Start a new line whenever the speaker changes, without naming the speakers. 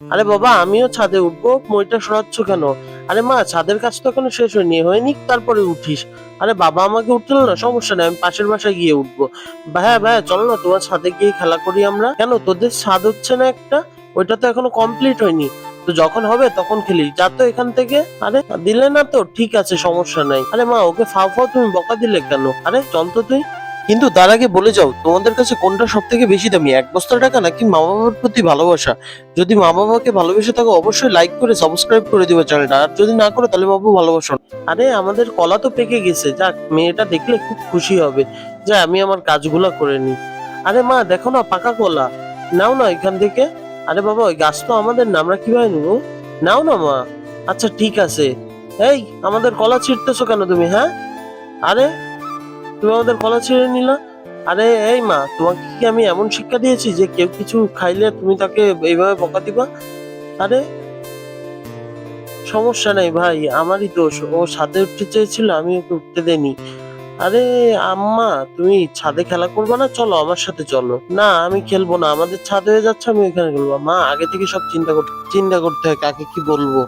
আরে বাবা, আমিও ছাদে উঠবো, মইটা সরাচ্ছ কেন? আরে মা, ছাদের কাজ তো এখনো শেষ হয়নি তারপরে উঠিস। আরে বাবা আমাকে উঠলো না, সমস্যা নেই, আমি পাশের বাসায় গিয়ে উঠবো। ভাইয়া ভাইয়া, চলো না তোমার ছাদে গিয়ে খেলা করি আমরা। কেন, তোদের ছাদ হচ্ছে না একটা? ওইটা তো এখনো কমপ্লিট হয়নি। তো যখন হবে তখন খেলি, যা তো এখান থেকে। আরে দিলে না তো ঠিক আছে, সমস্যা নাই। আরে মা, ওকে ফাও ফাও তুমি বকা দিলে কেন? আরে চল তো তুই। কিন্তু তার আগে বলে যাও, তোমাদের কাছে কোনটা সব থেকে বেশি দামি, 1 বস্তা টাকা নাকি মা বাবার প্রতি ভালোবাসা? যদি মা বাবাকে ভালোবেসে থাকো অবশ্যই লাইক করে সাবস্ক্রাইব করে দিবে চ্যানেলটা, আর যদি না করো তাহলে বাবু ভালোবাসো না। আরে আমাদের কলা তো পেকে গেছে, যাক মেয়েটা দেখলে খুব খুশি হবে যে আমি আমার কাজগুলা করে নি। আরে মা দেখো না, পাকা কলা, নাও না এখান থেকে। আরে বাবা, ওই গাছ তো আমাদের না, আমরা কিভাবে নিবো? নাও না মা। আচ্ছা ঠিক আছে। এই, আমাদের কলা ছিঁড়তেছো কেন তুমি, হ্যাঁ? আরে তুমি আমাদের কলা ছিঁড়ে নিলা। আরে এই মা, তোমাকে কি আমি এমন শিক্ষা দিয়েছি যে কেউ কিছু খাইলে তুমি তাকে এইভাবে বকা দিবা? আরে সমস্যা নেই ভাই, আমারই দোষ, ও ছাদে উঠতে চেয়েছিল, আমি ওকে উঠতে দেইনি। আরে আম্মা, তুমি ছাদে খেলা করবে না? চলো আমার সাথে চলো। না আমি খেলবো না, আমাদের ছাদ হয়ে যাচ্ছে, আমি ওইখানে খেলবো। মা, আগে থেকে সব চিন্তা করতে হয় কাকে কি বলবো।